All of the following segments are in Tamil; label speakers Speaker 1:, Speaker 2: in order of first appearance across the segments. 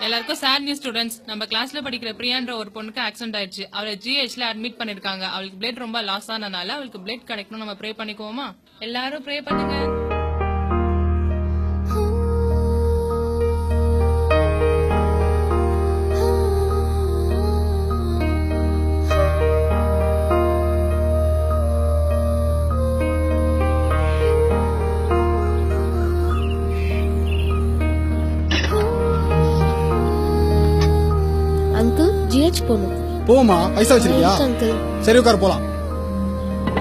Speaker 1: எல்லாருக்கும் சேட் நியூஸ் ஸ்டூடெண்ட்ஸ். நம்ம கிளாஸ்ல படிக்கிற பிரியான்ற ஒரு பொண்ணுக்கு ஆக்சிடென்ட் ஆயிடுச்சு. அவளை ஜிஹெச்ல அட்மிட் பண்ணிருக்காங்க. அவளுக்கு பிளட் ரொம்ப லாஸ் ஆனனால அவளுக்கு பிளட் கிடைக்கணும். நம்ம ப்ரே பண்ணிக்குவோமா? எல்லாரும் ப்ரே பண்ணுங்க.
Speaker 2: அங்கிள் ஜிஹெச் போணும்.
Speaker 3: போமா, பைசா வச்சிருக்கியா?
Speaker 2: அங்கிள்
Speaker 3: சரி உட்கார் போலாம்.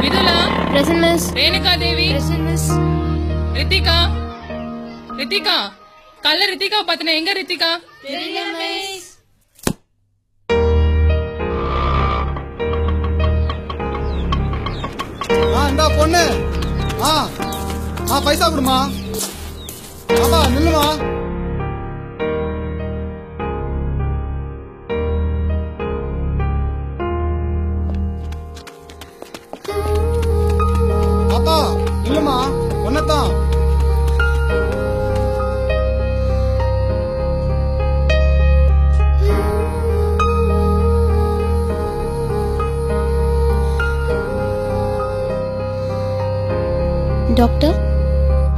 Speaker 1: Vidhula,
Speaker 2: present miss.
Speaker 1: Renuka Devi,
Speaker 2: present miss.
Speaker 1: Ritika. Ritika, கல்ல ரித்திகா பாத்தன. எங்க ரித்திகா?
Speaker 2: தெரியல மிஸ்.
Speaker 3: இந்தா பொண்ணு. பைசா கொடுமா. பாப்பா நில்லுமா. பாப்பா நில்லுமா. ஒன்னதான்
Speaker 2: டாக்டர்,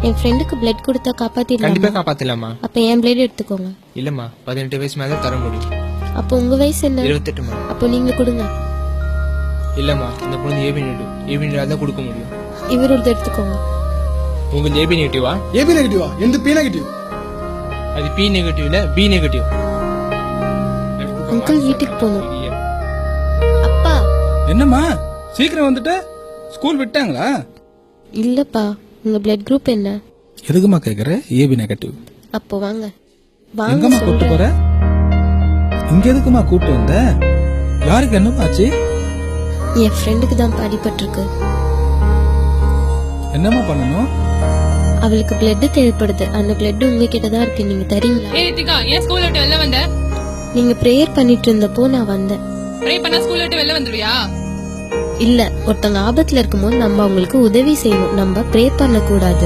Speaker 2: என் ஃப்ரெண்டுக்கு பிளட் கொடுத்தா
Speaker 4: கண்டிப்பா
Speaker 2: காப்பாத்திடலாமா?
Speaker 4: காப்பாத்தலாமா?
Speaker 2: அப்ப என் பிளட் எடுத்துக்கோங்க.
Speaker 4: இல்லம்மா, 18 வயசு மேல தர முடியும்.
Speaker 2: அப்போ உங்க வயசு என்ன?
Speaker 4: 28மா.
Speaker 2: அப்போ நீங்க கொடுங்க.
Speaker 4: இல்லம்மா, இந்த பொண்ணு ஏபி நெகட்டிவ் தான் கொடுக்க முடியும்.
Speaker 2: இவரோட எடுத்துக்கோங்க.
Speaker 4: உங்களுக்கு ஏபி நெகட்டிவா?
Speaker 3: ஏபி நெகட்டிவா? எந்த பி நெகட்டிவ்?
Speaker 4: அது பி நெகட்டிவ் இல்ல, பி நெகட்டிவ்.
Speaker 2: அங்கிள் வீட்டுக்கு போகணும். அப்பா.
Speaker 5: என்னம்மா சீக்கிரம் வந்துட்ட? ஸ்கூல் விட்டாங்களா?
Speaker 2: இல்லப்பா, உங்க பிளட் குரூப் என்ன?
Speaker 5: எதுக்குமா கேக்குற? AB negative.
Speaker 2: அப்போ வாங்க. வாங்க
Speaker 5: எங்கம்மா கூட்டு போற?
Speaker 2: சொல்றேன்.
Speaker 5: இங்க எதுக்குமா கூட்டு வந்த? யாருக்கு என்னமா ஆச்சு?
Speaker 2: என் ஃப்ரெண்டுக்கு தான் அடிபட்டிருக்கு.
Speaker 5: என்னம்மா பண்ணணும்?
Speaker 2: அவளுக்கு பிளட் தேவைப்படுது. அந்த பிளட் உங்ககிட்ட தான் இருக்கு. நீங்க தரீங்களா?
Speaker 1: ஏ ரித்திகா, ஏன் ஸ்கூல் விட்டு வெளில வந்த?
Speaker 2: நீங்க பிரேயர் பண்ணிட்டு இருந்தப்போ நான் வந்தேன்.
Speaker 1: ப்ரே பண்ணா ஸ்கூல் விட்டு வெளில வந்துருவியா?
Speaker 2: இல்ல, ஒருத்தங்க ஆபத்துல இருக்கும்போது நம்ம அவங்களுக்கு உதவி செய்யணும். நம்ம ப்ரே பண்ண கூடாது.